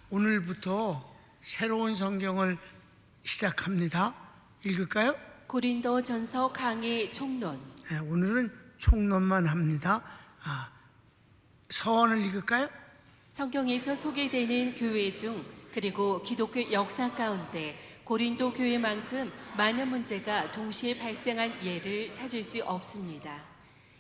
오늘부터 새로운 성경을 시작합니다. 읽을까요? 고린도전서 강의 총론. 네, 오늘은 총론만 합니다. 서원을 읽을까요? 성경에서 소개되는 교회 중 그리고 기독교 역사 가운데 고린도 교회만큼 많은 문제가 동시에 발생한 예를 찾을 수 없습니다.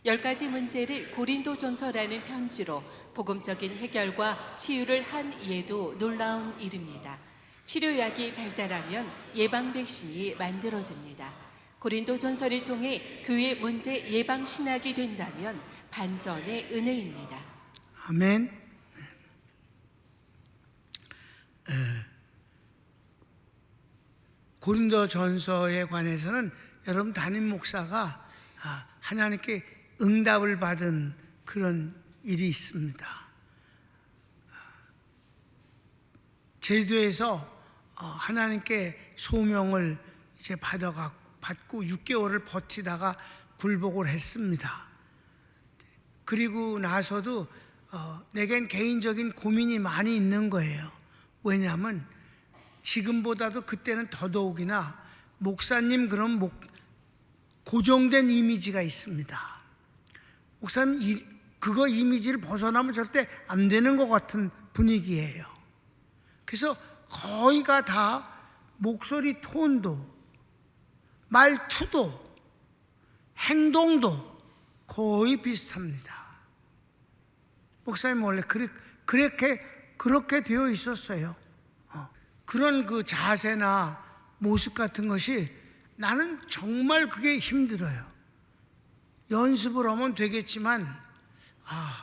10가지 문제를 고린도전서라는 편지로 복음적인 해결과 치유를 한 예도 놀라운 일입니다. 치료약이 발달하면 예방 백신이 만들어집니다. 고린도전서를 통해 교회 문제 예방 신학이 된다면 반전의 은혜입니다. 아멘. 고린도전서에 관해서는 여러분 담임 목사가 하나님께 응답을 받은 그런 일이 있습니다. 제주도에서 하나님께 소명을 이제 받고 6개월을 버티다가 굴복을 했습니다. 그리고 나서도 내겐 개인적인 고민이 많이 있는 거예요. 왜냐하면 지금보다도 그때는 더더욱이나 목사님 그런 고정된 이미지가 있습니다. 목사님 그거 이미지를 벗어나면 절대 안 되는 것 같은 분위기예요. 그래서 거의가 다 목소리 톤도 말투도 행동도 거의 비슷합니다. 목사님 원래 그렇게 되어 있었어요. 그런 그 자세나 모습 같은 것이 나는 정말 그게 힘들어요. 연습을 하면 되겠지만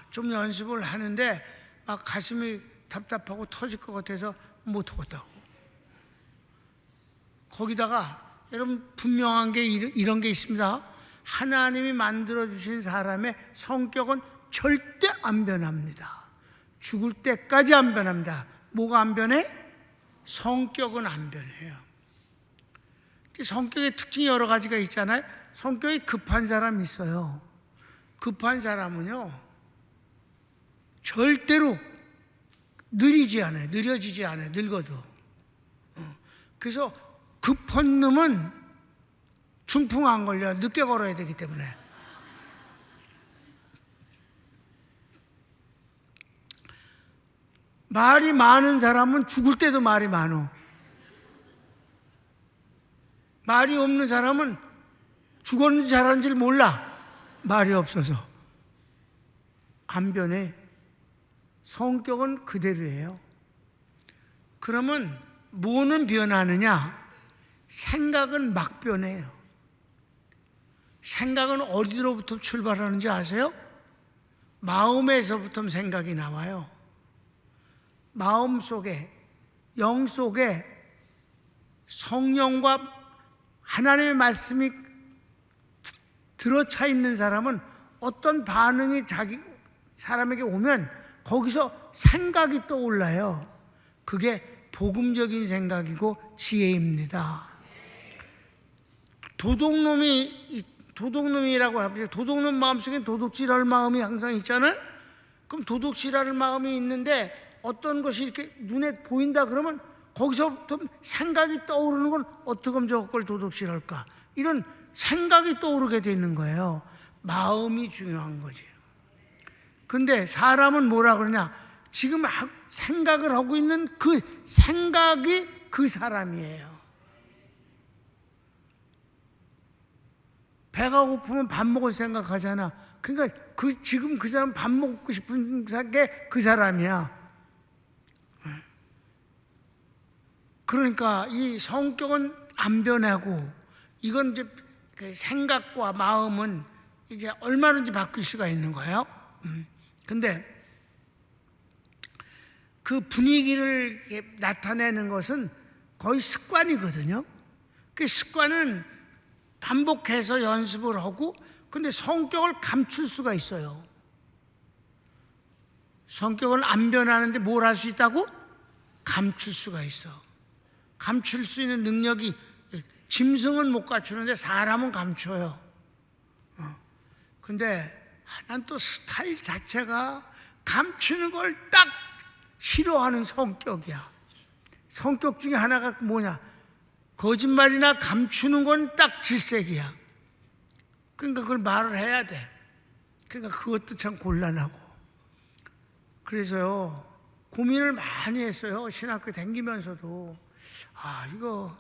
좀 연습을 하는데 막 가슴이 답답하고 터질 것 같아서 못하겠다고. 거기다가 여러분 분명한 게 이런 게 있습니다. 하나님이 만들어주신 사람의 성격은 절대 안 변합니다. 죽을 때까지 안 변합니다. 뭐가 안 변해? 성격은 안 변해요. 성격의 특징이 여러 가지가 있잖아요. 성격이 급한 사람이 있어요. 급한 사람은요 절대로 느려지지 않아요. 늙어도. 그래서 급한 놈은 중풍 안 걸려. 늦게 걸어야 되기 때문에. 말이 많은 사람은 죽을 때도 말이 많어. 말이 없는 사람은 죽었는지 살았는지를 몰라. 말이 없어서. 안 변해. 성격은 그대로예요. 그러면 뭐는 변하느냐? 생각은 막 변해요. 생각은 어디로부터 출발하는지 아세요? 마음에서부터 생각이 나와요. 마음 속에, 영 속에 성령과 하나님의 말씀이 들어차 있는 사람은 어떤 반응이 사람에게 오면 거기서 생각이 떠올라요. 그게 복음적인 생각이고 지혜입니다. 도둑놈이라고 하죠. 도둑놈 마음속에 도둑질할 마음이 항상 있잖아요. 그럼 도둑질할 마음이 있는데 어떤 것이 이렇게 눈에 보인다 그러면 거기서부터 생각이 떠오르는 건 어떻게 하면 저걸 도둑질할까? 이런 생각이 떠오르게 되는 거예요. 마음이 중요한 거죠. 근데 사람은 뭐라 그러냐? 지금 생각을 하고 있는 그 생각이 그 사람이에요. 배가 고프면 밥 먹을 생각하잖아. 그러니까 지금 그 사람 밥 먹고 싶은 게 그 사람이야. 그러니까 이 성격은 안 변하고 이건 이제 그 생각과 마음은 이제 얼마든지 바뀔 수가 있는 거예요. 근데 그 분위기를 나타내는 것은 거의 습관이거든요. 그 습관은 반복해서 연습을 하고 근데 성격을 감출 수가 있어요. 성격은 안 변하는데 뭘 할 수 있다고? 감출 수가 있어. 감출 수 있는 능력이 짐승은 못 갖추는데 사람은 감춰요. 근데 난 또 스타일 자체가 감추는 걸 딱 싫어하는 성격이야. 성격 중에 하나가 뭐냐? 거짓말이나 감추는 건 딱 질색이야. 그러니까 그걸 말을 해야 돼. 그러니까 그것도 참 곤란하고. 그래서요, 고민을 많이 했어요. 신학교 다니면서도. 이거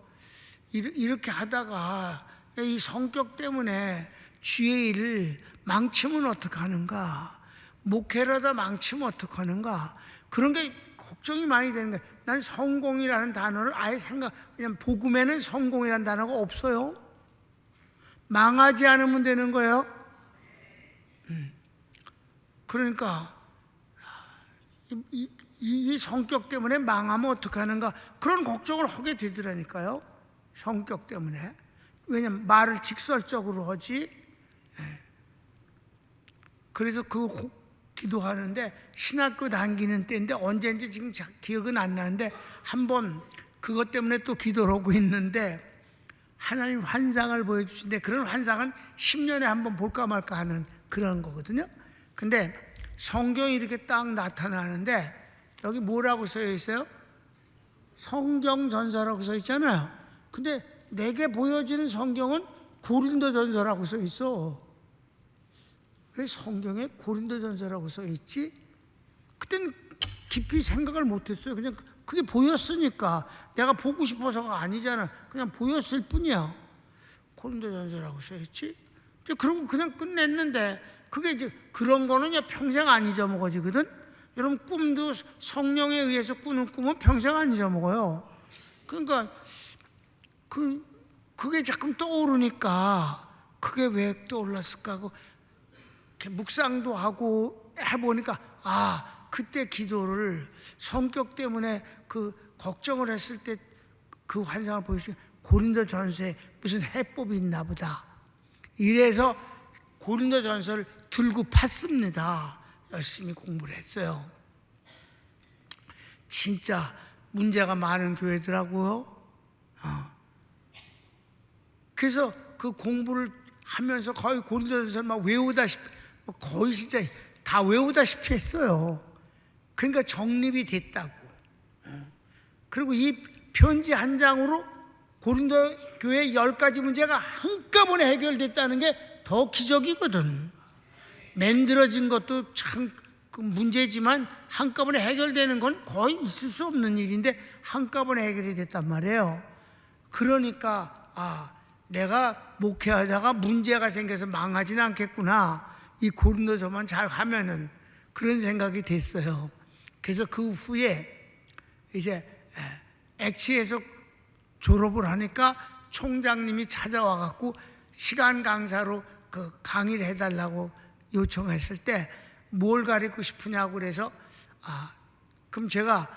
이렇게 하다가 이 성격 때문에 주의 일을 망치면 어떡하는가, 목회라다 망치면 어떡하는가, 그런 게 걱정이 많이 되는 거예요. 난 성공이라는 단어를 아예 그냥 복음에는 성공이라는 단어가 없어요. 망하지 않으면 되는 거예요. 그러니까 이 성격 때문에 망하면 어떡하는가, 그런 걱정을 하게 되더라니까요. 성격 때문에. 왜냐면 말을 직설적으로 하지. 그래서 기도하는데, 신학교 다니는 때인데 언제인지 지금 기억은 안 나는데, 한번 그것 때문에 또 기도를 하고 있는데, 하나님 환상을 보여주신데, 그런 환상은 10년에 한번 볼까 말까 하는 그런 거거든요. 근데 성경이 이렇게 딱 나타나는데, 여기 뭐라고 써 있어요? 성경전서라고 써 있잖아요. 근데 내게 보여지는 성경은 고린도전서라고 써 있어. 왜 성경에 고린도전서라고 써 있지? 그땐 깊이 생각을 못했어요. 그냥 그게 보였으니까. 내가 보고 싶어서가 아니잖아. 그냥 보였을 뿐이야. 고린도전서라고 써 있지? 그러고 그냥 끝냈는데, 그게 이제 그런 거는 평생 안 잊어먹어지거든. 여러분, 꿈도 성령에 의해서 꾸는 꿈은 평생 안 잊어먹어요. 그러니까 그게 자꾸 떠오르니까, 그게 왜 떠올랐을까 하고 이렇게 묵상도 하고 해보니까, 그때 기도를 성격 때문에 그 걱정을 했을 때 그 환상을 보여주신 고린도전서에 무슨 해법이 있나 보다. 이래서 고린도전서를 들고 팠습니다. 열심히 공부를 했어요. 진짜 문제가 많은 교회더라고요. 그래서 그 공부를 하면서 거의 고린도전서를 막 외우다시피, 거의 진짜 다 외우다시피 했어요. 그러니까 정립이 됐다고. 그리고 이 편지 한 장으로 고린도 교회 10가지 문제가 한꺼번에 해결됐다는 게 더 기적이거든. 만들어진 것도 참 문제지만 한꺼번에 해결되는 건 거의 있을 수 없는 일인데 한꺼번에 해결이 됐단 말이에요. 그러니까 내가 목회하다가 문제가 생겨서 망하지는 않겠구나, 이 고린도서만 잘 하면은, 그런 생각이 됐어요. 그래서 그 후에 이제 액치에서 졸업을 하니까 총장님이 찾아와 갖고 시간 강사로 그 강의를 해달라고 요청했을 때 뭘 가르치고 싶으냐고 그래서 그럼 제가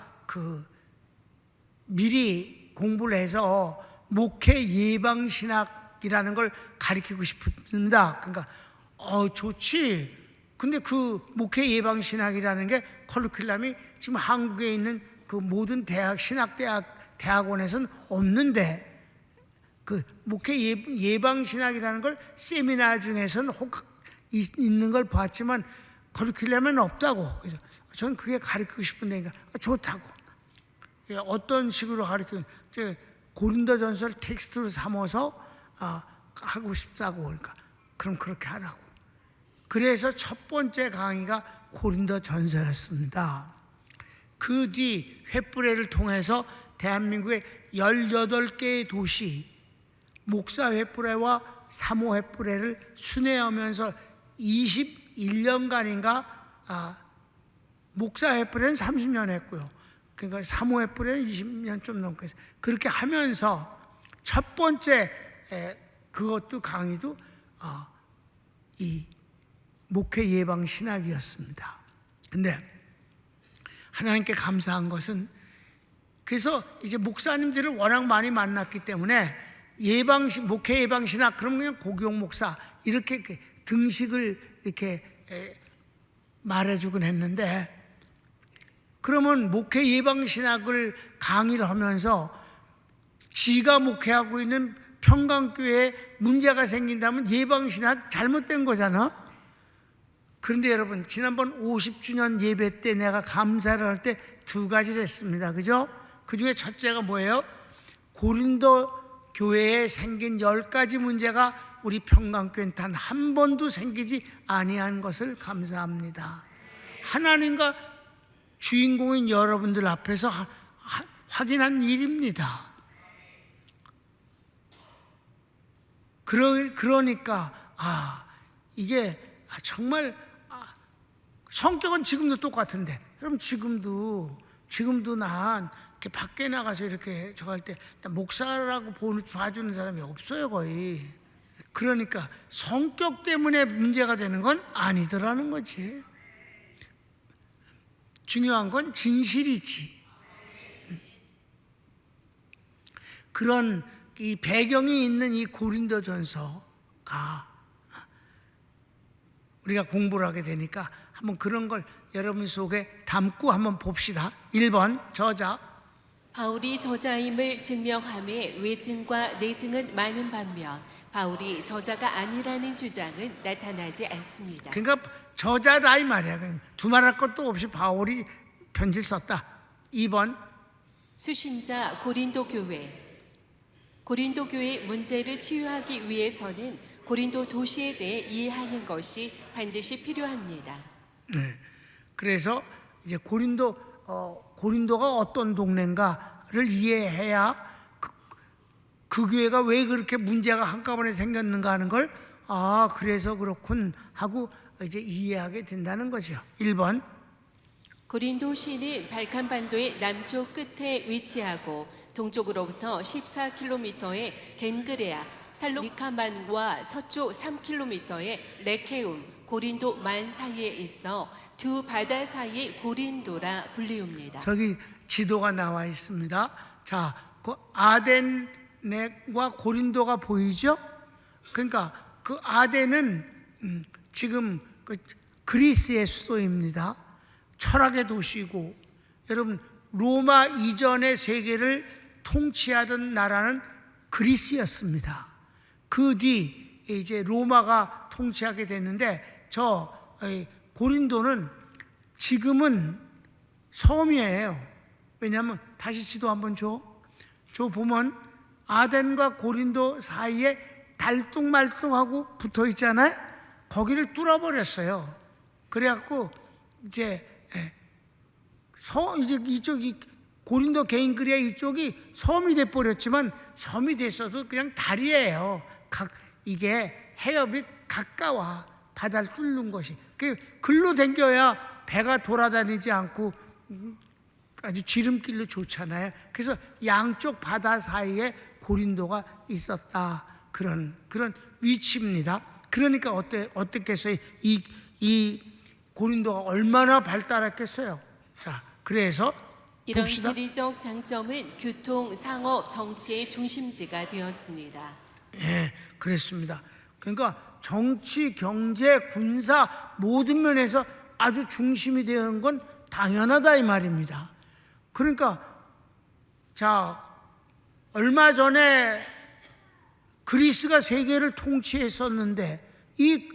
미리 공부를 해서 목회 예방 신학이라는 걸 가르치고 싶습니다. 그러니까 좋지. 근데 그 목회 예방 신학이라는 게 커리큘럼이 지금 한국에 있는 그 모든 대학원에서는 없는데, 그 목회 예방 신학이라는 걸 세미나 중에서는 있는 걸 봤지만 커리큘럼에는 없다고. 그래서 저는 그게 가르치고 싶은데, 좋다고. 어떤 식으로 가르치는, 고린도전서를 텍스트로 삼아서 하고 싶다고. 그러니까 그럼 그렇게 하라고. 그래서 첫 번째 강의가 고린도전서였습니다. 그 뒤 횃불회를 통해서 대한민국의 18개의 도시 목사 횃불회와 사모 횃불회를 순회하면서 21년간인가 목사 횃불회는 30년 했고요. 그러니까 사모 횃불회는 20년 좀 넘게 했어요. 그렇게 하면서 첫 번째 그것도 강의도 이 목회 예방 신학이었습니다. 근데 하나님께 감사한 것은, 그래서 이제 목사님들을 워낙 많이 만났기 때문에 목회 예방 신학, 그럼 그냥 고기용 목사 이렇게 등식을 이렇게 말해주곤 했는데, 그러면 목회 예방 신학을 강의를 하면서 지가 목회하고 있는 평강교회에 문제가 생긴다면 예방 신학 잘못된 거잖아. 그런데 여러분, 지난번 50주년 예배 때 내가 감사를 할 때 두 가지를 했습니다. 그죠? 그 중에 첫째가 뭐예요? 고린도 교회에 생긴 10가지 문제가 우리 평강교회는 단 한 번도 생기지 아니한 것을 감사합니다. 하나님과 주인공인 여러분들 앞에서 확인한 일입니다. 그러니까 이게 정말 성격은 지금도 똑같은데, 그럼 지금도 난 이렇게 밖에 나가서 이렇게 저 할 때 목사라고 봐주는 사람이 없어요, 거의. 그러니까 성격 때문에 문제가 되는 건 아니더라는 거지. 중요한 건 진실이지. 그런 이 배경이 있는 이 고린도전서가 우리가 공부를 하게 되니까 한번 그런 걸 여러분 속에 담고 한번 봅시다. 1번 저자. 바울이 저자임을 증명함에 외증과 내증은 많은 반면 바울이 저자가 아니라는 주장은 나타나지 않습니다. 그러니까 저자다 이 말이야. 두말할 것도 없이 바울이 편지를 썼다. 2번 수신자 고린도 교회. 고린도 교회의 문제를 치유하기 위해서는 고린도 도시에 대해 이해하는 것이 반드시 필요합니다. 네. 그래서 이제 고린도가 어떤 동네인가를 이해해야 그 교회가 왜 그렇게 문제가 한꺼번에 생겼는가 하는 걸 그래서 그렇군 하고 이제 이해하게 된다는 거죠. 1번 고린도 시는 발칸반도의 남쪽 끝에 위치하고 동쪽으로부터 14km의 겐그레아, 살로니카만과 서쪽 3km의 레케움, 고린도 만 사이에 있어 두 바다 사이의 고린도라 불리웁니다. 저기 지도가 나와 있습니다. 자, 그 아덴과 고린도가 보이죠? 그러니까 그 아덴은 지금 그 그리스의 수도입니다. 철학의 도시고, 여러분 로마 이전의 세계를 통치하던 나라는 그리스였습니다. 그 뒤 이제 로마가 통치하게 됐는데 고린도는 지금은 섬이에요. 왜냐하면 다시 지도 한번 줘 보면 아덴과 고린도 사이에 달뚱말뚱하고 붙어 있잖아요. 거기를 뚫어버렸어요. 그래갖고 이제 이쪽이 고린도 개인그리아 이쪽이 섬이 돼버렸지만, 섬이 됐어도 그냥 다리예요. 이게 해협이 가까워, 바다를 뚫는 것이. 글로 댕겨야 배가 돌아다니지 않고 아주 지름길로 좋잖아요. 그래서 양쪽 바다 사이에 고린도가 있었다. 그런 위치입니다. 그러니까 어떻겠어요? 이 고린도가 얼마나 발달했겠어요. 자, 그래서 이런 봅시다. 지리적 장점은 교통, 상업, 정치의 중심지가 되었습니다. 예, 그랬습니다. 그러니까 정치, 경제, 군사 모든 면에서 아주 중심이 되는 건 당연하다 이 말입니다. 그러니까 자, 얼마 전에 그리스가 세계를 통치했었는데 이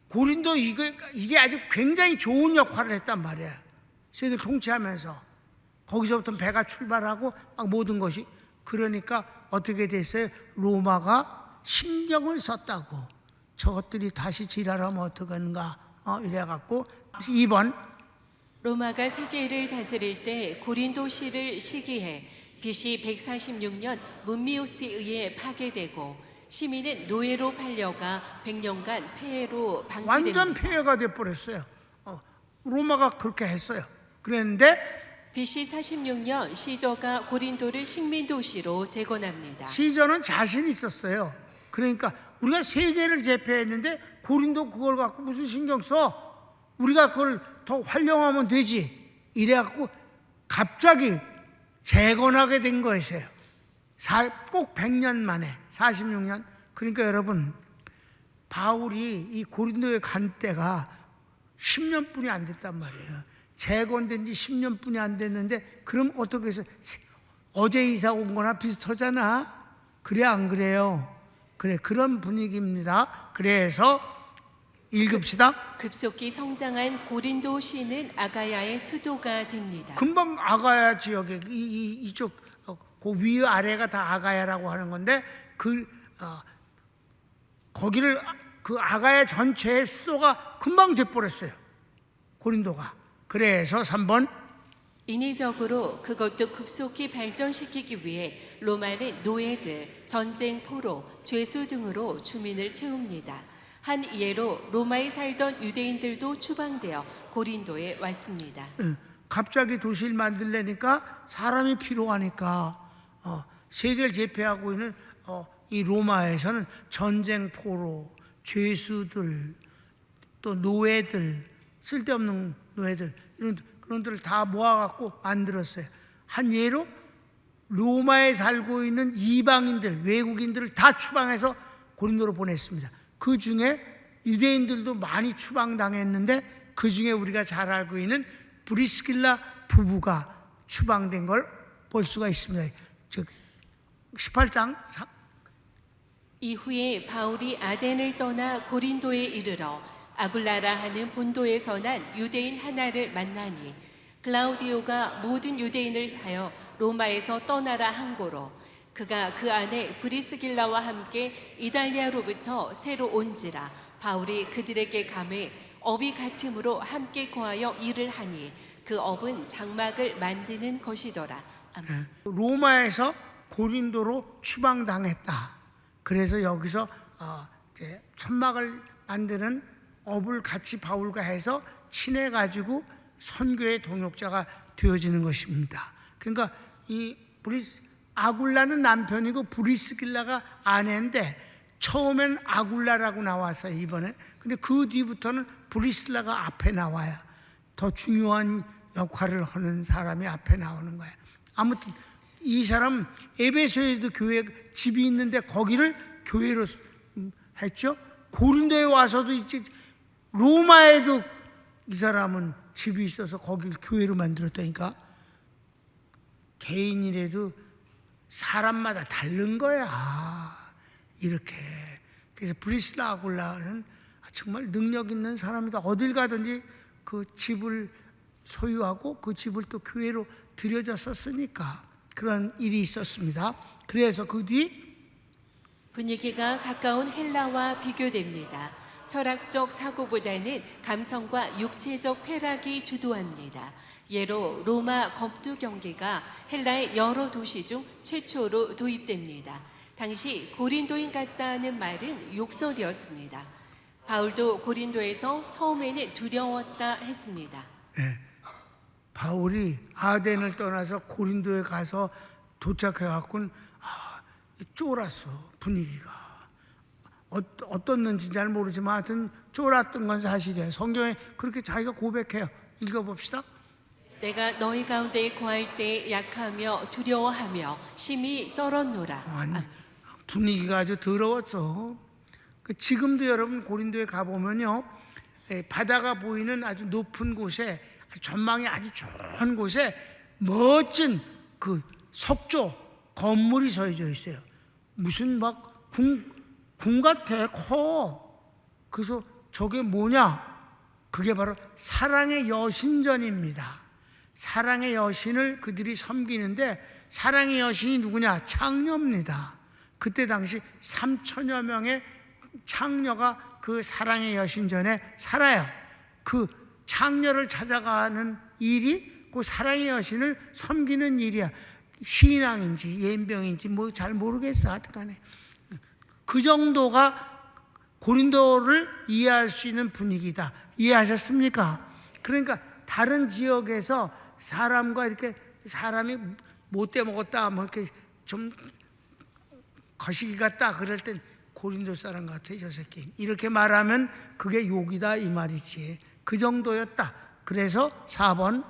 고린도 이게 아주 굉장히 좋은 역할을 했단 말이에요. 세계를 통치하면서 거기서부터 배가 출발하고 막 모든 것이. 그러니까 어떻게 됐어요? 로마가 신경을 썼다고. 저것들이 다시 지랄하면 어떡한가 이래갖고. 2번 로마가 세계를 다스릴 때 고린도시를 시기해 BC 146년 문미우스에 의해 파괴되고 시민은 노예로 팔려가 100년간 폐해로 방치됩니다. 완전 폐해가 돼버렸어요. 로마가 그렇게 했어요. 그랬는데 BC 46년 시저가 고린도를 식민도시로 재건합니다. 시저는 자신 있었어요. 그러니까 우리가 세계를 제패했는데 고린도 그걸 갖고 무슨 신경 써? 우리가 그걸 더 활용하면 되지. 이래갖고 갑자기 재건하게 된 거였어요. 꼭 100년 만에 46년. 그러니까 여러분 바울이 이 고린도에 간 때가 10년뿐이 안 됐단 말이에요. 재건된 지 10년뿐이 안 됐는데 그럼 어떻게 해서 어제 이사 온 거나 비슷하잖아. 그래 안 그래요? 그래, 그런 분위기입니다. 그래서 읽읍시다. 급속히 성장한 고린도시는 아가야의 수도가 됩니다. 금방 아가야 지역에 이쪽 그 위 아래가 다 아가야라고 하는 건데 거기를 그 아가야 전체의 수도가 금방 돼버렸어요. 고린도가. 그래서 3번 인위적으로 그것도 급속히 발전시키기 위해 로마는 노예들, 전쟁 포로, 죄수 등으로 주민을 채웁니다. 한 예로 로마에 살던 유대인들도 추방되어 고린도에 왔습니다. 갑자기 도시를 만들려니까 사람이 필요하니까 세계를 제패하고 있는 이 로마에서는 전쟁 포로, 죄수들, 또 노예들, 쓸데없는 노예들 이런 그런 들을 다 모아갖고 만들었어요. 한 예로 로마에 살고 있는 이방인들, 외국인들을 다 추방해서 고린도로 보냈습니다. 그 중에 유대인들도 많이 추방당했는데 그 중에 우리가 잘 알고 있는 브리스길라 부부가 추방된 걸 볼 수가 있습니다. 18장 이후에 바울이 아덴을 떠나 고린도에 이르러 아굴라라 하는 본도에서 난 유대인 하나를 만나니 클라우디오가 모든 유대인을 하여 로마에서 떠나라 한 고로 그가 그 안에 브리스길라와 함께 이달리아로부터 새로 온지라 바울이 그들에게 감해 업이 같음으로 함께 거하여 일을 하니 그 업은 장막을 만드는 것이더라. 아멘. 로마에서 고린도로 추방당했다. 그래서 여기서 이제 천막을 만드는 업을 같이 바울과 해서 친해가지고 선교의 동역자가 되어지는 것입니다. 그러니까 이 아굴라는 남편이고 브리스길라가 아내인데 처음엔 아굴라라고 나왔어요, 이번에. 근데 그 뒤부터는 브리스길라가 앞에 나와요. 더 중요한 역할을 하는 사람이 앞에 나오는 거예요. 아무튼 이 사람 에베소에도 교회 집이 있는데 거기를 교회로 했죠. 고린도에 와서도 이제 로마에도 이 사람은 집이 있어서 거기를 교회로 만들었다니까. 개인이라도 사람마다 다른 거야. 이렇게. 그래서 브리스라 아굴라는 정말 능력 있는 사람이다. 어딜 가든지 그 집을 소유하고 그 집을 또 교회로 들여졌었으니까 그런 일이 있었습니다. 그래서 그 뒤 분위기가 가까운 헬라와 비교됩니다. 철학적 사고보다는 감성과 육체적 쾌락이 주도합니다. 예로 로마 겁두 경기가 헬라의 여러 도시 중 최초로 도입됩니다. 당시 고린도인 같다는 말은 욕설이었습니다. 바울도 고린도에서 처음에는 두려웠다 했습니다. 네. 바울이 아덴을 떠나서 고린도에 가서 도착해갖고는 쫄았어. 분위기가 어떻는지 잘 모르지만 하여튼 쫄았던 건 사실이에요. 성경에 그렇게 자기가 고백해요. 읽어봅시다. 내가 너희 가운데 거할 때 약하며 두려워하며 심히 떨었노라. 아니, 분위기가 아주 더러웠어. 지금도 여러분 고린도에 가보면요, 바다가 보이는 아주 높은 곳에 전망이 아주 좋은 곳에 멋진 그 석조 건물이 서해져 있어요. 무슨 막 궁 같아, 커. 그래서 저게 뭐냐? 그게 바로 사랑의 여신전입니다. 사랑의 여신을 그들이 섬기는데 사랑의 여신이 누구냐? 창녀입니다. 그때 당시 3천여 명의 창녀가 그 사랑의 여신전에 살아요. 그 창녀를 찾아가는 일이 그 사랑의 여신을 섬기는 일이야. 신앙인지 예병인지 뭐 잘 모르겠어. 하여튼간에 그 정도가 고린도를 이해할 수 있는 분위기다. 이해하셨습니까? 그러니까 다른 지역에서 사람과 이렇게 사람이 못돼 먹었다 뭐 이렇게 좀 거시기 같다 그럴 땐 고린도 사람 같아 저 새끼 이렇게 말하면 그게 욕이다 이 말이지. 그 정도였다. 그래서 4번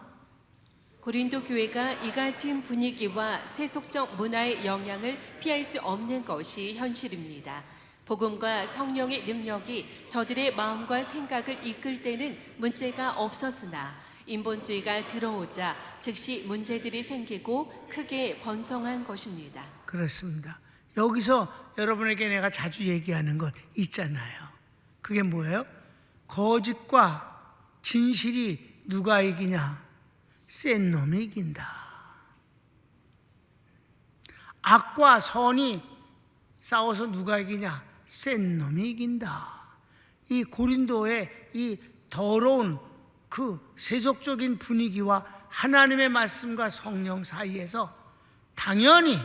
고린도 교회가 이 같은 분위기와 세속적 문화의 영향을 피할 수 없는 것이 현실입니다. 복음과 성령의 능력이 저들의 마음과 생각을 이끌 때는 문제가 없었으나 인본주의가 들어오자 즉시 문제들이 생기고 크게 번성한 것입니다. 그렇습니다. 여기서 여러분에게 내가 자주 얘기하는 것 있잖아요. 그게 뭐예요? 거짓과 진실이 누가 이기냐? 센 놈이 이긴다. 악과 선이 싸워서 누가 이기냐? 센 놈이 이긴다. 이 고린도의 이 더러운 그 세속적인 분위기와 하나님의 말씀과 성령 사이에서 당연히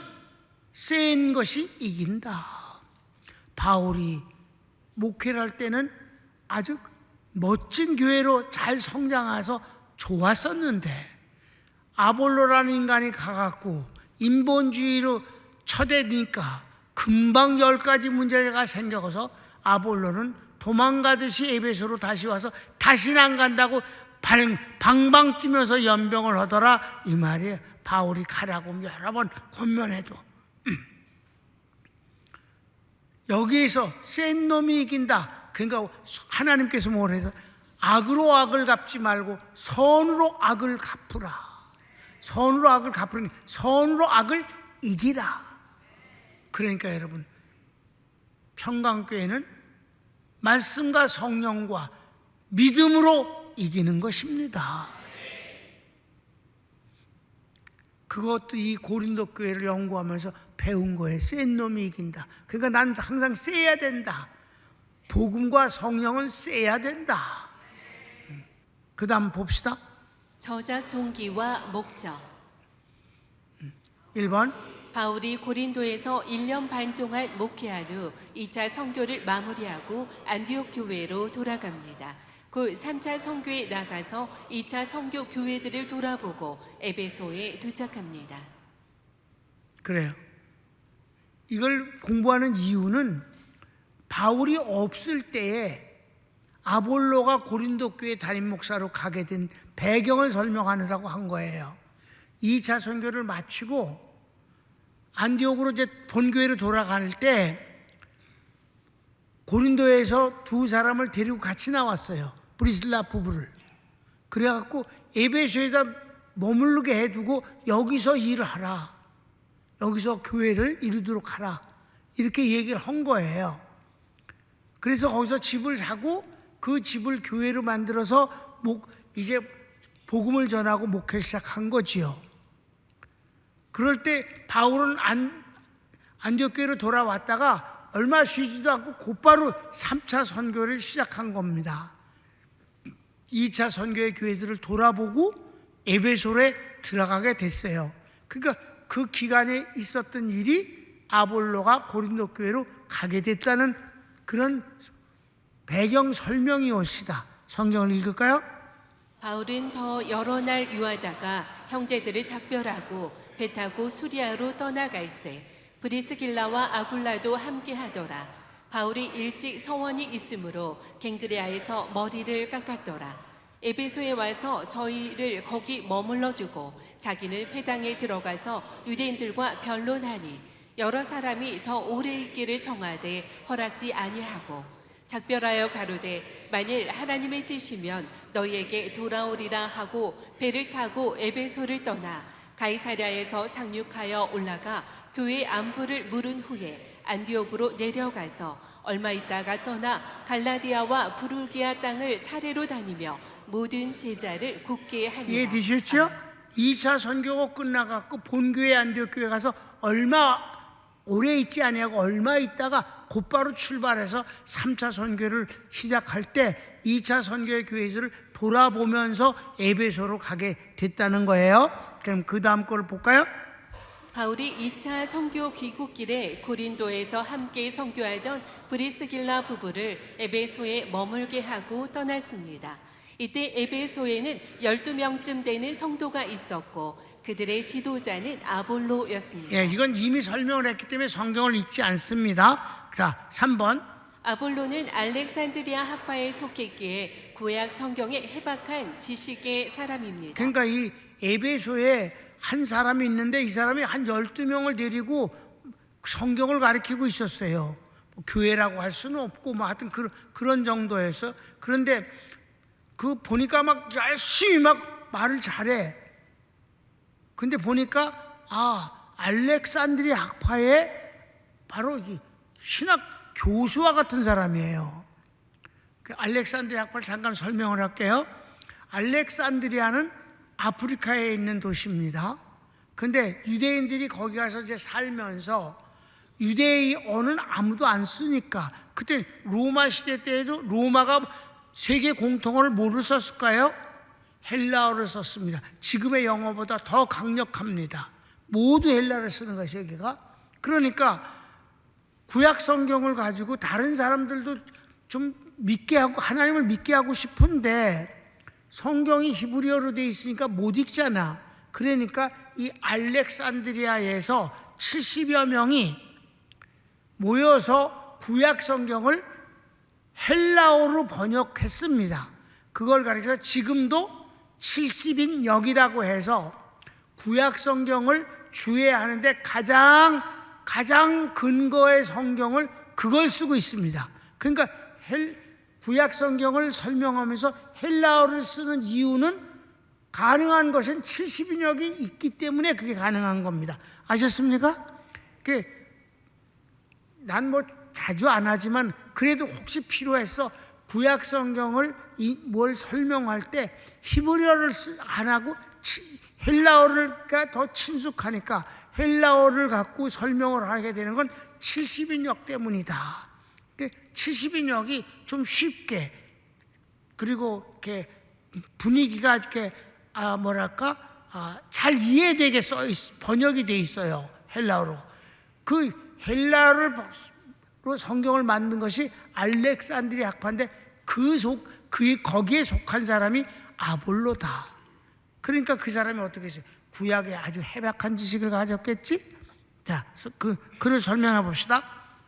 센 것이 이긴다. 바울이 목회를 할 때는 아주 멋진 교회로 잘 성장해서 좋았었는데 아볼로라는 인간이 가갖고 인본주의로 쳐대니까 금방 10가지 문제가 생겨서 아볼로는 도망가듯이 에베소로 다시 와서 다시는 안 간다고 방방 뛰면서 연병을 하더라 이 말이에요. 바울이 가라고 여러 번 권면해도 여기에서 센 놈이 이긴다. 그러니까 하나님께서 뭐라 해서 악으로 악을 갚지 말고 선으로 악을 갚으라. 선으로 악을 갚으니 선으로 악을 이기라. 그러니까 여러분 평강교회는 말씀과 성령과 믿음으로 이기는 것입니다. 그것도 이 고린도 교회를 연구하면서 배운 거예요. 센 놈이 이긴다. 그러니까 난 항상 세야 된다. 복음과 성령은 세야 된다. 그 다음 봅시다. 저작 동기와 목적. 1번 바울이 고린도에서 1년 반 동안 목회한 후 2차 선교를 마무리하고 안디옥 교회로 돌아갑니다. 그 3차 선교에 나가서 2차 선교 교회들을 돌아보고 에베소에 도착합니다. 그래요. 이걸 공부하는 이유는 바울이 없을 때에 아볼로가 고린도 교회 담임 목사로 가게 된 배경을 설명하느라고 한 거예요. 2차 선교를 마치고 안디옥으로 이제 본교회로 돌아갈 때 고린도에서 두 사람을 데리고 같이 나왔어요. 브리슬라 부부를. 그래갖고 에베소에다 머무르게 해두고 여기서 일을 하라. 여기서 교회를 이루도록 하라. 이렇게 얘기를 한 거예요. 그래서 거기서 집을 사고 그 집을 교회로 만들어서 이제 복음을 전하고 목회를 시작한 거지요. 그럴 때 바울은 안디옥 교회로 돌아왔다가 얼마 쉬지도 않고 곧바로 3차 선교를 시작한 겁니다. 2차 선교의 교회들을 돌아보고 에베소에 들어가게 됐어요. 그러니까 그 기간에 있었던 일이 아볼로가 고린도 교회로 가게 됐다는 그런 배경 설명이었시다. 성경을 읽을까요? 바울은 더 여러 날 유하다가 형제들을 작별하고 배 타고 수리아로 떠나갈새 브리스길라와 아굴라도 함께 하더라. 바울이 일찍 서원이 있으므로 갱그레아에서 머리를 깎았더라. 에베소에 와서 저희를 거기 머물러 두고 자기는 회당에 들어가서 유대인들과 변론하니 여러 사람이 더 오래 있기를 정하되 허락지 아니하고 작별하여 가로되 만일 하나님의 뜻이면 너희에게 돌아오리라 하고 배를 타고 에베소를 떠나 가이사랴에서 상륙하여 올라가 교회 안부를 물은 후에 안디옥으로 내려가서 얼마 있다가 떠나 갈라디아와 부르기아 땅을 차례로 다니며 모든 제자를 굳게 하니라. 이해되셨죠? 2차 선교가 끝나갖고 본교회 안디옥 교회 가서 얼마 오래 있지 아니하고 얼마 있다가 곧바로 출발해서 3차 선교를 시작할 때 2차 선교의 교회들을 돌아보면서 에베소로 가게 됐다는 거예요. 그럼 그 다음 거를 볼까요? 바울이 2차 선교 귀국길에 고린도에서 함께 선교하던 브리스길라 부부를 에베소에 머물게 하고 떠났습니다. 이때 에베소에는 12명쯤 되는 성도가 있었고 그들의 지도자는 아볼로였습니다. 예, 이건 이미 설명을 했기 때문에 성경을 읽지 않습니다. 자, 3번. 아볼로는 알렉산드리아 학파에 속했기에 구약 성경에 해박한 지식의 사람입니다. 그러니까 이 에베소에 한 사람이 있는데 이 사람이 한 12명을 데리고 성경을 가르치고 있었어요. 뭐 교회라고 할 수는 없고 뭐 하여튼 그런 정도에서. 그런데 그 보니까 막 열심히 막 말을 잘해. 근데 보니까 알렉산드리아 학파의 바로 이 신학 교수와 같은 사람이에요. 그 알렉산드리아 학파를 잠깐 설명을 할게요. 알렉산드리아는 아프리카에 있는 도시입니다. 근데 유대인들이 거기 가서 이제 살면서 유대어는 아무도 안 쓰니까, 그때 로마 시대 때에도 로마가 세계 공통어를 뭐를 썼을까요? 헬라어를 썼습니다. 지금의 영어보다 더 강력합니다. 모두 헬라어를 쓰는 거예요, 세계가. 그러니까 구약 성경을 가지고 다른 사람들도 좀 믿게 하고 하나님을 믿게 하고 싶은데 성경이 히브리어로 돼 있으니까 못 읽잖아. 그러니까 이 알렉산드리아에서 70여 명이 모여서 구약 성경을 헬라어로 번역했습니다. 그걸 가리켜서 지금도 70인역이라고 해서 구약 성경을 주해하는데 가장 근거의 성경을 그걸 쓰고 있습니다. 그러니까 구약 성경을 설명하면서 헬라어를 쓰는 이유는 가능한 것은 70인역이 있기 때문에 그게 가능한 겁니다. 아셨습니까? 난 뭐 자주 안 하지만 그래도 혹시 필요해서 구약 성경을 뭘 설명할 때 히브리어를 안 하고 헬라어가 더 친숙하니까 헬라어를 갖고 설명을 하게 되는 건 70인역 때문이다. 70인역이 좀 쉽게, 그리고 이렇게 분위기가 이렇게 잘 이해되게 번역이 돼 있어요, 헬라어로. 그 헬라어로 성경을 만든 것이 알렉산드리아 학파인데 거기에 속한 사람이 아볼로다. 그러니까 그 사람이 어떻게 했어요? 구약에 아주 해박한 지식을 가졌겠지? 자, 그를 설명해 봅시다.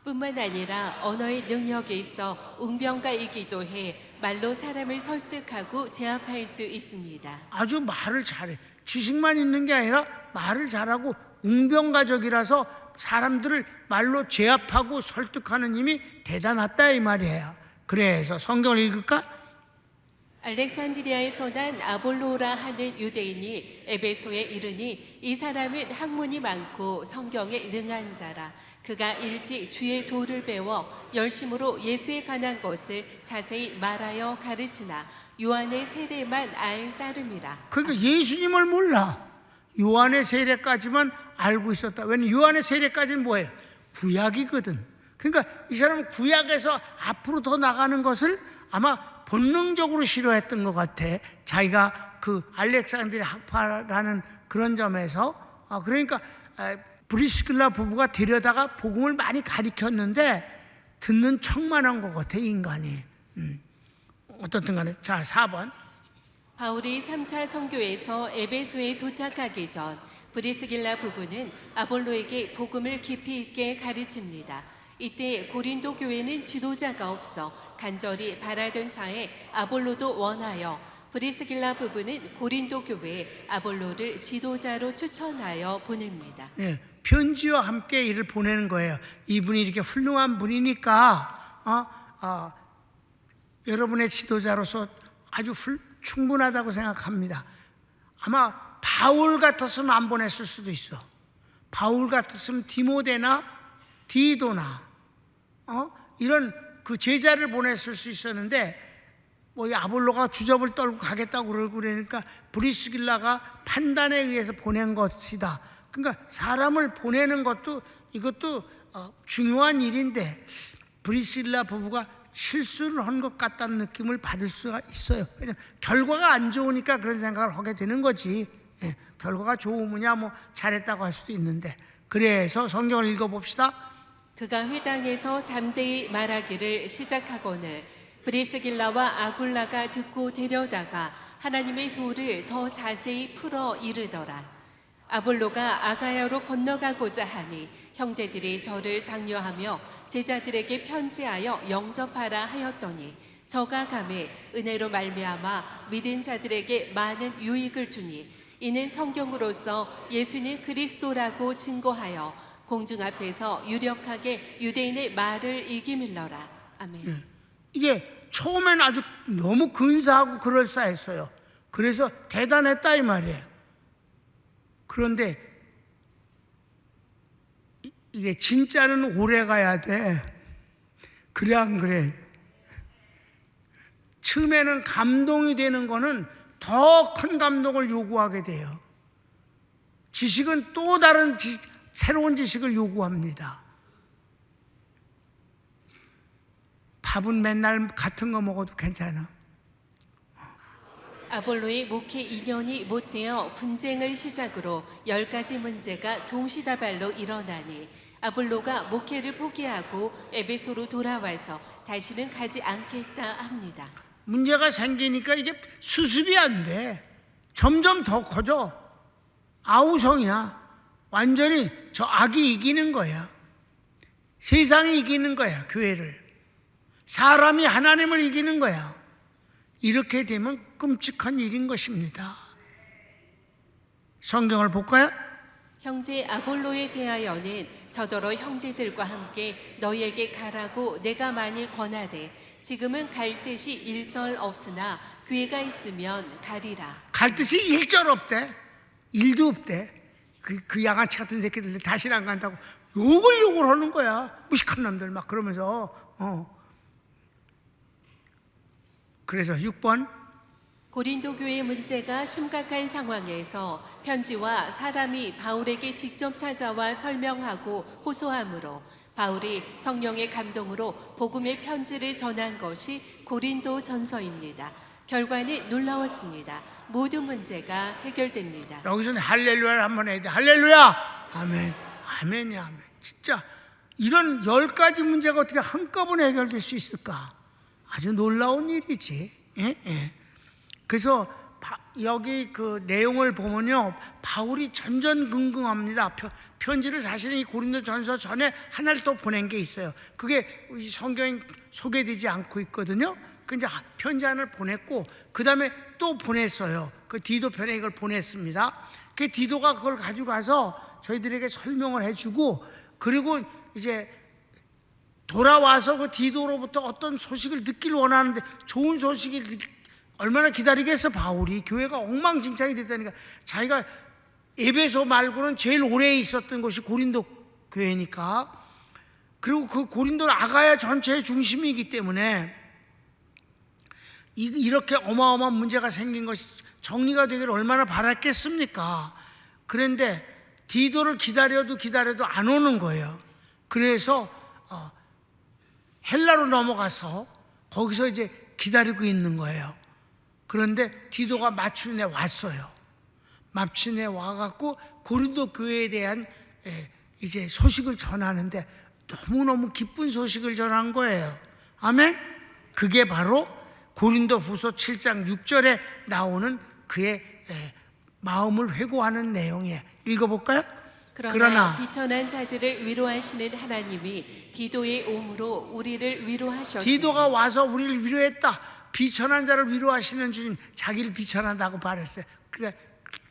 뿐만 아니라 언어의 능력에 있어 웅변가이기도 해 말로 사람을 설득하고 제압할 수 있습니다. 아주 말을 잘해. 지식만 있는 게 아니라 말을 잘하고 웅변가적이라서 사람들을 말로 제압하고 설득하는 힘이 대단하다 이 말이에요. 그래서 성경을 읽을까? 알렉산드리아에서 난 아볼로라 하는 유대인이 에베소에 이르니 이 사람은 학문이 많고 성경에 능한 자라. 그가 일찍 주의 도를 배워 열심으로 예수에 관한 것을 자세히 말하여 가르치나 요한의 세례만 알 따름이라. 그러니까 예수님을 몰라. 요한의 세례까지만 알고 있었다. 왜냐면 요한의 세례까지는 뭐예요? 구약이거든. 그러니까 이 사람은 구약에서 앞으로 더 나가는 것을 아마 본능적으로 싫어했던 것 같아. 자기가 그 알렉산드리아 학파라는 그런 점에서. 그러니까 브리스길라 부부가 데려다가 복음을 많이 가르쳤는데 듣는 척만 한 것 같아, 인간이. 어떻든 간에. 자, 4번. 바울이 3차 선교에서 에베소에 도착하기 전 브리스길라 부부는 아볼로에게 복음을 깊이 있게 가르칩니다. 이때 고린도 교회는 지도자가 없어 간절히 바라던 차에 아볼로도 원하여 브리스길라 부부는 고린도 교회에 아볼로를 지도자로 추천하여 보냅니다. 네, 편지와 함께 이를 보내는 거예요. 이분이 이렇게 훌륭한 분이니까 여러분의 지도자로서 아주 충분하다고 생각합니다. 아마 바울 같았으면 안 보냈을 수도 있어. 바울 같았으면 디모데나 디도나 이런 그 제자를 보냈을 수 있었는데 뭐 이 아볼로가 주접을 떨고 가겠다고 그러니까 브리스길라가 판단에 의해서 보낸 것이다. 그러니까 사람을 보내는 것도 이것도 중요한 일인데 브리스길라 부부가 실수를 한 것 같다는 느낌을 받을 수가 있어요. 왜냐하면 결과가 안 좋으니까 그런 생각을 하게 되는 거지. 결과가 좋으면야 뭐 잘했다고 할 수도 있는데. 그래서 성경을 읽어봅시다. 그가 회당에서 담대히 말하기를 시작하거늘 브리스길라와 아굴라가 듣고 데려다가 하나님의 도를 더 자세히 풀어 이르더라. 아볼로가 아가야로 건너가고자 하니 형제들이 저를 장려하며 제자들에게 편지하여 영접하라 하였더니 저가 가매 은혜로 말미암아 믿은 자들에게 많은 유익을 주니 이는 성경으로서 예수는 그리스도라고 증거하여 공중 앞에서 유력하게 유대인의 말을 이기밀러라. 아멘. 이게 처음엔 아주 너무 근사하고 그럴싸했어요. 그래서 대단했다 이 말이에요. 그런데 이게 진짜는 오래 가야 돼. 그래 안 그래? 처음에는 감동이 되는 거는 더 큰 감동을 요구하게 돼요. 지식은 또 다른 새로운 지식을 요구합니다. 밥은 맨날 같은 거 먹어도 괜찮아. 아볼로의 목회 2년이 못되어 분쟁을 시작으로 10가지 문제가 동시다발로 일어나니 아볼로가 목회를 포기하고 에베소로 돌아와서 다시는 가지 않겠다 합니다. 문제가 생기니까 이게 수습이 안 돼. 점점 더 커져. 아우성이야. 완전히 저 악이 이기는 거야. 세상이 이기는 거야, 교회를. 사람이 하나님을 이기는 거야. 이렇게 되면 끔찍한 일인 것입니다. 성경을 볼까요? 형제 아볼로에 대하여는 저더러 형제들과 함께 너희에게 가라고 내가 많이 권하되 지금은 갈 뜻이 일절 없으나 기회가 있으면 가리라. 갈 뜻이 일절 없대. 일도 없대. 그 양아치 같은 새끼들 다시는 안 간다고 욕을 하는 거야. 무식한 놈들 막 그러면서. 그래서 6번 고린도 교회 문제가 심각한 상황에서 편지와 사람이 바울에게 직접 찾아와 설명하고 호소함으로 바울이 성령의 감동으로 복음의 편지를 전한 것이 고린도 전서입니다. 결과는 놀라웠습니다. 모든 문제가 해결됩니다. 여기서는 할렐루야를 한번 해야 돼. 할렐루야. 아멘. 아멘이야. 아멘. 진짜 이런 10가지 문제가 어떻게 한꺼번에 해결될 수 있을까? 아주 놀라운 일이지. 예? 예. 그래서 여기 그 내용을 보면요, 바울이 전전긍긍합니다. 편지를 사실은 이 고린도 전서 전에 하나를 또 보낸 게 있어요. 그게 이 성경에 소개되지 않고 있거든요. 그 이제 편지 하나를 보냈고, 그 다음에 또 보냈어요. 그 디도 편에 이걸 보냈습니다. 그 디도가 그걸 가지고 가서 저희들에게 설명을 해주고, 그리고 이제 돌아와서 그 디도로부터 어떤 소식을 듣길 원하는데, 좋은 소식이 얼마나 기다리겠어. 바울이 교회가 엉망진창이 됐다니까. 자기가 에베소 말고는 제일 오래 있었던 곳이 고린도 교회니까. 그리고 그 고린도 아가야 전체의 중심이기 때문에 이렇게 어마어마한 문제가 생긴 것이 정리가 되기를 얼마나 바랐겠습니까? 그런데 디도를 기다려도 안 오는 거예요. 그래서 헬라로 넘어가서 거기서 이제 기다리고 있는 거예요. 그런데 디도가 마침내 왔어요. 마침내 와갖고 고린도 교회에 대한 이제 소식을 전하는데 너무너무 기쁜 소식을 전한 거예요. 아멘? 그게 바로 고린도 후서 7장 6절에 나오는 그의 마음을 회고하는 내용이에요. 읽어볼까요? 그러나 비천한 자들을 위로하시는 하나님이 디도의 오므로 우리를 위로하셨으니 디도가 와서 우리를 위로했다. 비천한 자를 위로하시는 주님, 자기를 비천한다고 말했어요. 그래,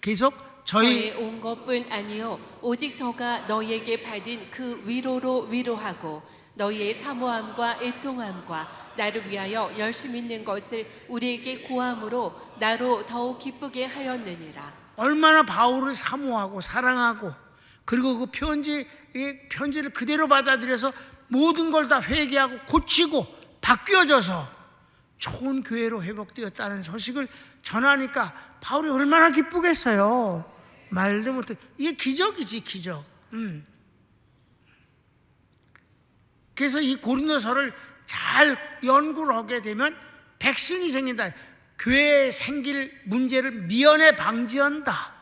계속 저의 온 것뿐 아니요 오직 저가 너희에게 받은 그 위로로 위로하고 너희의 사모함과 애통함과 나를 위하여 열심 있는 것을 우리에게 고함으로 나로 더욱 기쁘게 하였느니라. 얼마나 바울을 사모하고 사랑하고, 그리고 그 편지를 그대로 받아들여서 모든 걸 다 회개하고 고치고 바뀌어져서 좋은 교회로 회복되었다는 소식을 전하니까 바울이 얼마나 기쁘겠어요. 말도 못해. 이게 기적이지, 기적. 그래서 이 고린도서를 잘 연구를 하게 되면 백신이 생긴다. 교회에 생길 문제를 미연에 방지한다.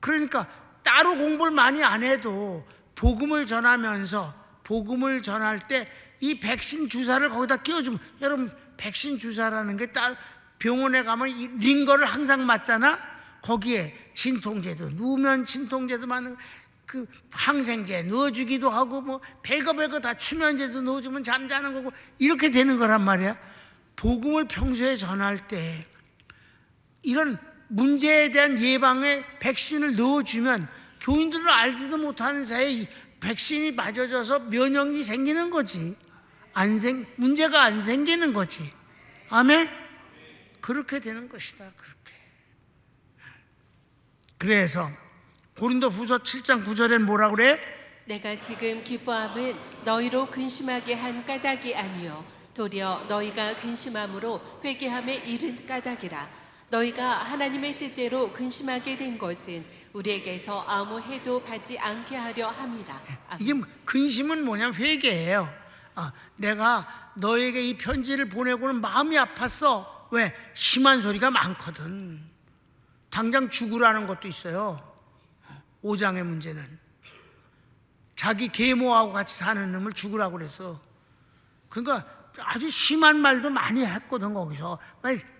그러니까 따로 공부를 많이 안 해도 복음을 전하면서, 복음을 전할 때 이 백신 주사를 거기다 끼워주면, 여러분 백신 주사라는 게 따로 병원에 가면 이 링거를 항상 맞잖아. 거기에 진통제도, 누우면 진통제도 맞는 그 항생제 넣어주기도 하고, 뭐 별거 다 추면제도 넣어주면 잠자는 거고, 이렇게 되는 거란 말이야. 복음을 평소에 전할 때 이런 문제에 대한 예방에 백신을 넣어주면 교인들은 알지도 못하는 사이에 백신이 맞아져서 면역이 생기는 거지. 문제가 안 생기는 거지. 아멘? 그렇게 되는 것이다. 그렇게. 그래서 고린도 후서 7장 9절엔 뭐라 그래? 내가 지금 기뻐함은 너희로 근심하게 한 까닭이 아니요 도리어 너희가 근심함으로 회개함에 이른 까닭이라. 너희가 하나님의 뜻대로 근심하게 된 것은 우리에게서 아무 해도 받지 않게 하려 함이라. 이게 근심은 뭐냐면 회개예요. 내가 너에게 이 편지를 보내고는 마음이 아팠어. 왜? 심한 소리가 많거든. 당장 죽으라는 것도 있어요. 5장의 문제는 자기 계모하고 같이 사는 놈을 죽으라고 그래서. 그러니까 아주 심한 말도 많이 했거든. 거기서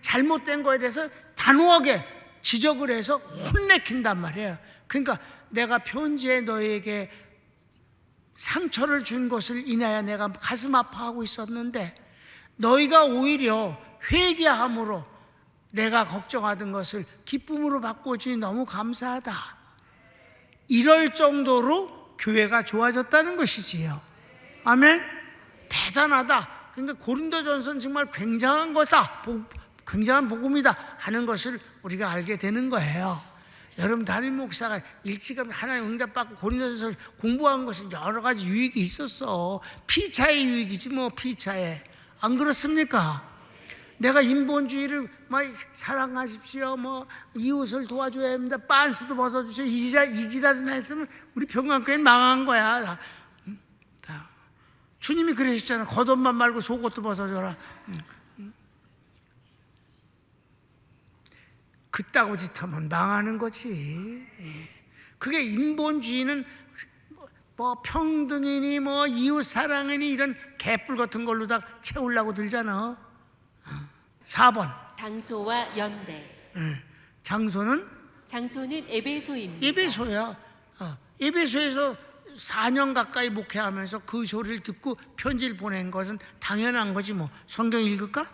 잘못된 거에 대해서 단호하게 지적을 해서 혼내킨단 말이에요. 그러니까 내가 편지에 너에게 상처를 준 것을 인하여 내가 가슴 아파하고 있었는데 너희가 오히려 회개함으로 내가 걱정하던 것을 기쁨으로 바꿔주니 너무 감사하다. 이럴 정도로 교회가 좋아졌다는 것이지요. 아멘. 대단하다. 그러니까 고린도전서는 정말 굉장한 거다, 굉장한 복음이다 하는 것을 우리가 알게 되는 거예요. 여러분, 담임 목사가 일찌감치 하나님 응답받고 고린도전서를 공부한 것은 여러 가지 유익이 있었어. 피차의 유익이지 뭐. 피차의. 안 그렇습니까? 내가 인본주의를 막 사랑하십시오, 뭐 이웃을 도와줘야 합니다, 빤스도 벗어주세요, 이 지랄이나 했으면 우리 평강교회는 망한 거야. 주님이 그러셨잖아. 겉옷만 말고 속옷도 벗어줘라. 그따구 짓 하면 망하는 거지. 그게 인본주의는 뭐 평등이니 뭐 이웃 사랑이니 이런 개뿔 같은 걸로 다 채우려고 들잖아. 4번 장소와 연대. 장소는 에베소입니다. 에베소야. 에베소에서 4년 가까이 목회하면서 그 소리를 듣고 편지를 보낸 것은 당연한 거지 뭐. 성경 읽을까?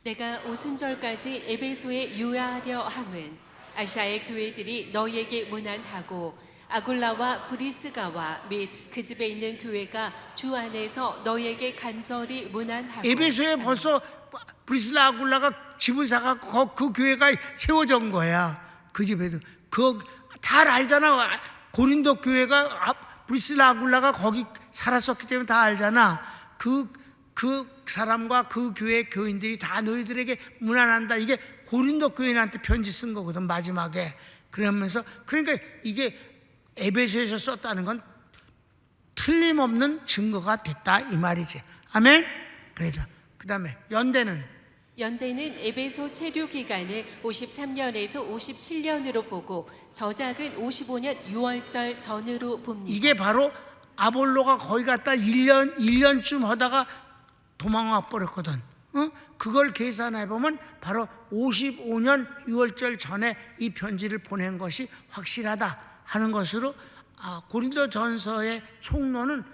내가 오순절까지 에베소에 유하려 함은 아시아의 교회들이 너희에게 문안하고 아굴라와 브리스가와 및 그 집에 있는 교회가 주 안에서 너희에게 간절히 문안하고. 에베소에 벌써 브리스라 아굴라가 집을 사갖고 그 교회가 세워진 거야. 그 집에도 다 알잖아. 고린도 교회가 브리스라 아굴라가 거기 살았었기 때문에 다 알잖아. 그 사람과 그 교회 교인들이 다 너희들에게 문안한다. 이게 고린도 교인한테 편지 쓴 거거든, 마지막에. 그러면서 그러니까 이게 에베소에서 썼다는 건 틀림없는 증거가 됐다 이 말이지. 아멘. 그래서 그 다음에 연대는 에베소 체류 기간을 53년에서 57년으로 보고 저작은 55년 6월절 전으로 봅니다. 이게 바로 아볼로가 거기 갔다 1년쯤 하다가 도망와 버렸거든. 그걸 계산해 보면 바로 55년 6월절 전에 이 편지를 보낸 것이 확실하다 하는 것으로 고린도전서의 총론은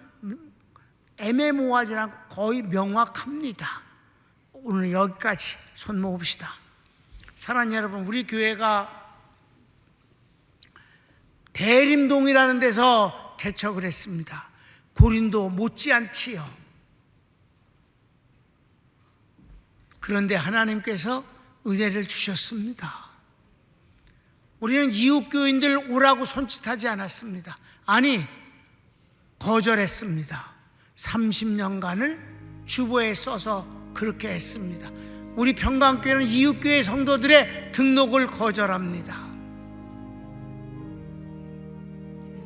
애매모호하지 않고 거의 명확합니다. 오늘 여기까지 손 모읍시다. 사랑하는 여러분, 우리 교회가 대림동이라는 데서 개척을 했습니다. 고린도 못지않지요. 그런데 하나님께서 은혜를 주셨습니다. 우리는 이웃교인들 오라고 손짓하지 않았습니다. 아니, 거절했습니다. 30년간을 주보에 써서 그렇게 했습니다. 우리 평강교회는 이웃교회 성도들의 등록을 거절합니다.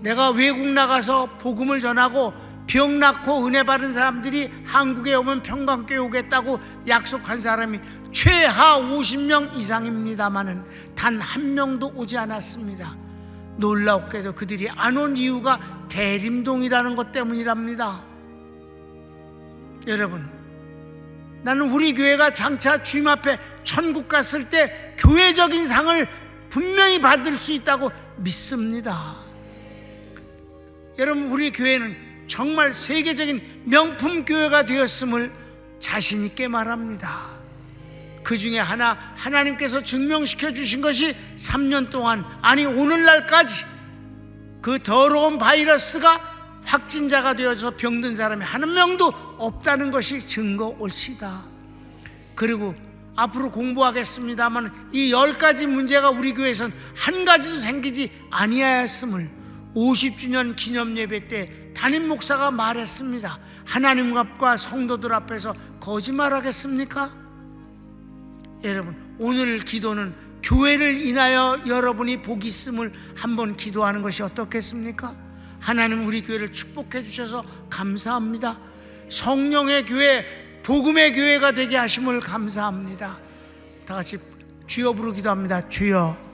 내가 외국 나가서 복음을 전하고 병 낫고 은혜 받은 사람들이 한국에 오면 평강교회 오겠다고 약속한 사람이 최하 50명 이상입니다마는 단 한 명도 오지 않았습니다. 놀랍게도 그들이 안 온 이유가 대림동이라는 것 때문이랍니다. 여러분, 나는 우리 교회가 장차 주님 앞에 천국 갔을 때 교회적인 상을 분명히 받을 수 있다고 믿습니다. 여러분, 우리 교회는 정말 세계적인 명품 교회가 되었음을 자신 있게 말합니다. 그 중에 하나님께서 증명시켜 주신 것이 3년 동안, 아니 오늘날까지 그 더러운 바이러스가 확진자가 되어서 병든 사람이 한 명도 없다는 것이 증거올시다. 그리고 앞으로 공부하겠습니다만 이 10가지 문제가 우리 교회에선 한 가지도 생기지 아니하였음을 50주년 기념 예배 때 담임 목사가 말했습니다. 하나님 앞과 성도들 앞에서 거짓말하겠습니까? 여러분, 오늘 기도는 교회를 인하여 여러분이 복 있음을 한번 기도하는 것이 어떻겠습니까? 하나님, 우리 교회를 축복해 주셔서 감사합니다. 성령의 교회, 복음의 교회가 되게 하심을 감사합니다. 다 같이 주여 부르기도 합니다. 주여.